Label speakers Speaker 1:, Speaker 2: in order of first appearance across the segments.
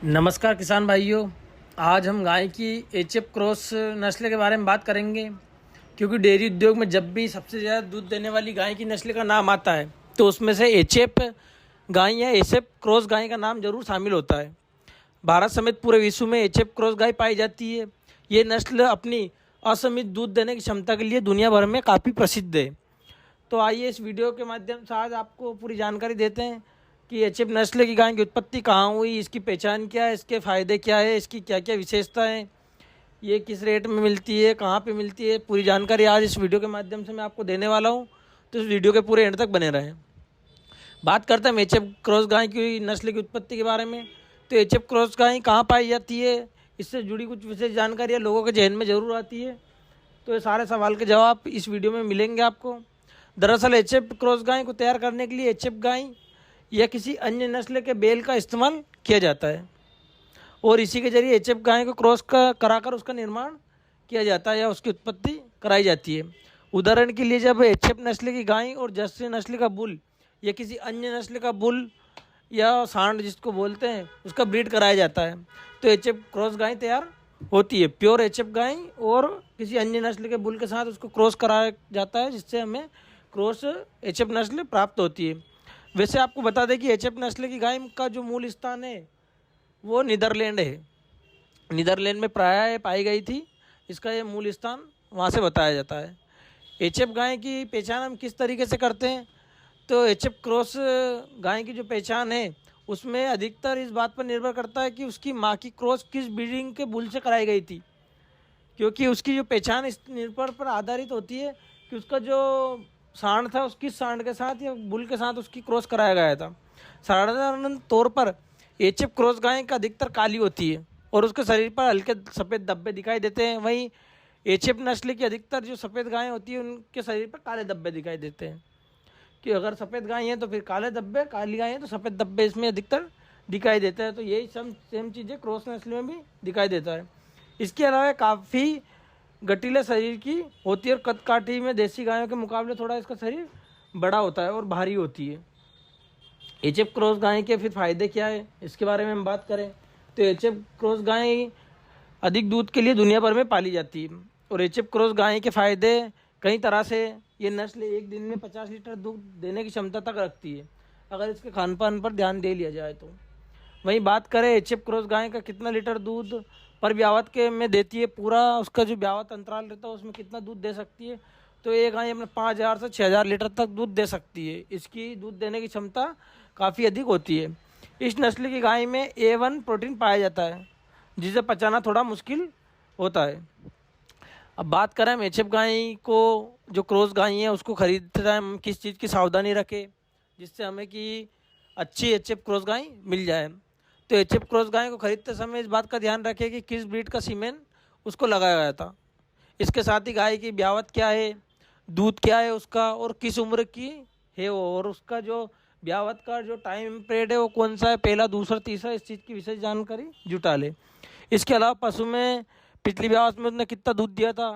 Speaker 1: नमस्कार किसान भाइयों। आज हम गाय की एचएफ क्रॉस नस्ल के बारे में बात करेंगे, क्योंकि डेयरी उद्योग में जब भी सबसे ज़्यादा दूध देने वाली गाय की नस्ल का नाम आता है तो उसमें से एचएफ गाय या एचएफ क्रॉस गाय का नाम जरूर शामिल होता है। भारत समेत पूरे विश्व में एचएफ क्रॉस गाय पाई जाती है। ये नस्ल अपनी असीमित दूध देने की क्षमता के लिए दुनिया भर में काफ़ी प्रसिद्ध है। तो आइए इस वीडियो के माध्यम से आज आपको पूरी जानकारी देते हैं कि एचएफ नस्ल की गाय की उत्पत्ति कहाँ हुई, इसकी पहचान क्या है, इसके फ़ायदे क्या है, इसकी क्या क्या विशेषता है, ये किस रेट में मिलती है, कहाँ पे मिलती है, पूरी जानकारी आज इस वीडियो के माध्यम से मैं आपको देने वाला हूँ। तो इस वीडियो के पूरे एंड तक बने रहें। बात करते हैं एचएफ क्रॉस गाय की नस्ल की उत्पत्ति के बारे में। तो एचएफ क्रॉस गाय कहाँ पाई जाती है, इससे जुड़ी कुछ विशेष जानकारियाँ लोगों के जहन में ज़रूर आती है। तो ये सारे सवाल के जवाब इस वीडियो में मिलेंगे आपको। दरअसल एचएफ क्रॉस गाय को तैयार करने के लिए एचएफ गाय या किसी अन्य नस्ल के बैल का इस्तेमाल किया जाता है और इसी के जरिए एचएफ गाय को क्रॉस कराकर उसका निर्माण किया जाता है या उसकी उत्पत्ति कराई जाती है। उदाहरण के लिए जब एचएफ नस्ल की गाय और जर्सी नस्ल का बुल या किसी अन्य नस्ल का बुल या सांड जिसको बोलते हैं उसका ब्रीड कराया जाता है तो एचएफ क्रॉस गाय तैयार होती है। प्योर एचएफ गाय और किसी अन्य नस्ल के बुल के साथ उसको क्रॉस कराया जाता है, जिससे हमें क्रॉस एचएफ नस्ल प्राप्त होती है। वैसे आपको बता दें कि एचएफ नस्ल की गाय का जो मूल स्थान है वो नीदरलैंड है। नीदरलैंड में प्रायः पाई गई थी, इसका ये मूल स्थान वहाँ से बताया जाता है। एचएफ गाय की पहचान हम किस तरीके से करते हैं, तो एचएफ क्रॉस गाय की जो पहचान है उसमें अधिकतर इस बात पर निर्भर करता है कि उसकी माँ की क्रॉस किस ब्रीडिंग के बुल से कराई गई थी, क्योंकि उसकी जो पहचान इस निर्भर पर आधारित होती है कि उसका जो सांड था उस किस सांड के साथ या बुल के साथ उसकी क्रॉस कराया गया था। साधारण तौर पर एचएफ क्रॉस गाय का अधिकतर काली होती है और उसके शरीर पर हल्के सफ़ेद धब्बे दिखाई देते हैं। वहीं एचएफ नस्ल की अधिकतर जो सफ़ेद गायें होती है उनके शरीर पर काले धब्बे दिखाई देते हैं। कि अगर सफ़ेद गाय हैं तो फिर काले धब्बे, काली गाय हैं तो सफ़ेद धब्बे इसमें अधिकतर दिखाई देते हैं। तो यही सेम चीज़ें क्रॉस नस्ल में भी दिखाई देता है। इसके अलावा काफ़ी गठीले शरीर की होती है और कदकाठी में देसी गायों के मुकाबले थोड़ा इसका शरीर बड़ा होता है और भारी होती है। एचएफ क्रॉस गाय के फिर फ़ायदे क्या है, इसके बारे में हम बात करें तो एचएफ क्रॉस गाय अधिक दूध के लिए दुनिया भर में पाली जाती है और एचएफ क्रॉस गाय के फ़ायदे कई तरह से। ये नस्ल एक दिन में 50 लीटर दूध देने की क्षमता तक रखती है अगर इसके खान पान पर ध्यान दे लिया जाए तो। वहीं बात करें एचएफ क्रॉस गाय का कितना लीटर दूध पर ब्यावत के में देती है, पूरा उसका जो ब्यावत अंतराल रहता है उसमें कितना दूध दे सकती है, तो ये गाय अपने 5000 से 6000 लीटर तक दूध दे सकती है। इसकी दूध देने की क्षमता काफ़ी अधिक होती है। इस नस्ल की गाय में A1 प्रोटीन पाया जाता है जिसे पचाना थोड़ा मुश्किल होता है। अब बात करें हम एचएफ गाय को, जो क्रॉस गाय है उसको खरीदते टाइम किस चीज़ की सावधानी रखें जिससे हमें कि अच्छी एचएफ क्रॉस गाय मिल जाए। तो एचएफ क्रॉस गाय को खरीदते समय इस बात का ध्यान रखें कि किस ब्रीड का सीमेन उसको लगाया गया था। इसके साथ ही गाय की ब्यावत क्या है, दूध क्या है उसका और किस उम्र की है वो, और उसका जो ब्यावत का जो टाइम पीरियड है वो कौन सा है, पहला दूसरा तीसरा, इस चीज़ की विशेष जानकारी जुटा ले। इसके अलावा पशु में पिछली ब्यावत में उसने कितना दूध दिया था,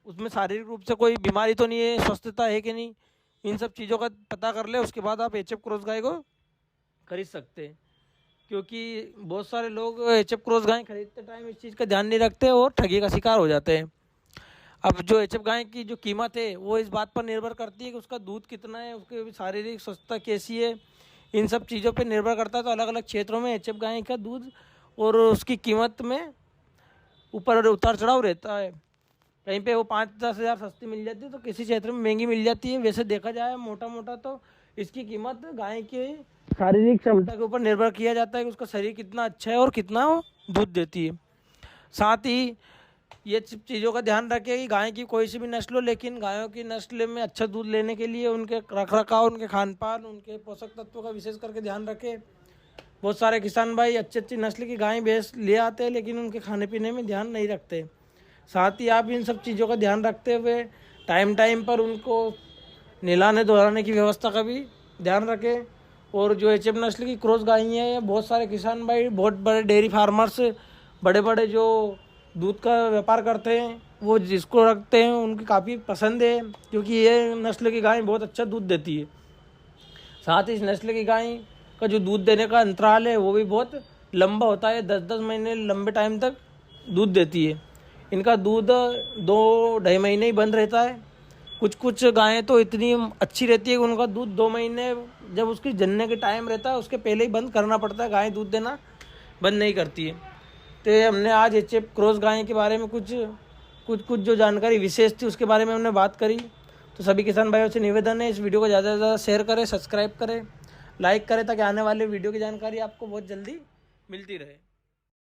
Speaker 1: उसमें शारीरिक रूप से कोई बीमारी तो नहीं है, स्वस्थता है कि नहीं, इन सब चीज़ों का पता कर ले। उसके बाद आप एचएफ क्रॉस गाय को खरीद सकते हैं, क्योंकि बहुत सारे लोग एचएफ क्रॉस गाय खरीदते टाइम इस चीज़ का ध्यान नहीं रखते और ठगी का शिकार हो जाते हैं। अब जो एचएफ गाय की जो कीमत है वो इस बात पर निर्भर करती है कि उसका दूध कितना है, उसकी शारीरिक स्वस्थता कैसी है, इन सब चीज़ों पर निर्भर करता है। तो अलग अलग क्षेत्रों में एचएफ गाय का दूध और उसकी कीमत में ऊपर उतार चढ़ाव रहता है। कहीं पे वो 5-10 हज़ार सस्ती मिल जाती है तो किसी क्षेत्र में महंगी मिल जाती है। वैसे देखा जाए मोटा मोटा तो इसकी कीमत गाय के शारीरिक क्षमता के ऊपर निर्भर किया जाता है कि उसका शरीर कितना अच्छा है और कितना वो दूध देती है। साथ ही ये चीज़ों का ध्यान रखें कि गाय की कोई सी भी नस्ल हो, लेकिन गायों की नस्ल में अच्छा दूध लेने के लिए उनके रखरखाव, उनके खान पान, उनके पोषक तत्वों का विशेष करके ध्यान रखें। बहुत सारे किसान भाई अच्छी नस्ल की गाय भैंस ले आते हैं लेकिन उनके खाने पीने में ध्यान नहीं रखते। साथ ही आप इन सब चीज़ों का ध्यान रखते हुए टाइम पर उनको नहलाने धुलाने की व्यवस्था का भी ध्यान रखें। और जो एचएफ नस्ल की क्रॉस गाय हैं, बहुत सारे किसान भाई, बहुत बड़े डेयरी फार्मर्स, बड़े बड़े जो दूध का व्यापार करते हैं वो जिसको रखते हैं उनकी काफ़ी पसंद है, क्योंकि ये नस्ल की गाय बहुत अच्छा दूध देती है। साथ ही इस नस्ल की गाय का जो दूध देने का अंतराल है वो भी बहुत लंबा होता है, 10-10 महीने लंबे टाइम तक दूध देती है। इनका दूध 2-2.5 महीने ही बंद रहता है। कुछ गायें तो इतनी अच्छी रहती है कि उनका दूध 2 महीने जब उसकी जनने के टाइम रहता है उसके पहले ही बंद करना पड़ता है। गाय दूध देना बंद नहीं करती है। तो हमने आज एचएफ क्रॉस गाय के बारे में कुछ जो जानकारी विशेष थी उसके बारे में हमने बात करी। तो सभी किसान भाइयों से निवेदन है, इस वीडियो को ज़्यादा से ज़्यादा शेयर करें, सब्सक्राइब करें, लाइक करें, ताकि आने वाले वीडियो की जानकारी आपको बहुत जल्दी मिलती रहे।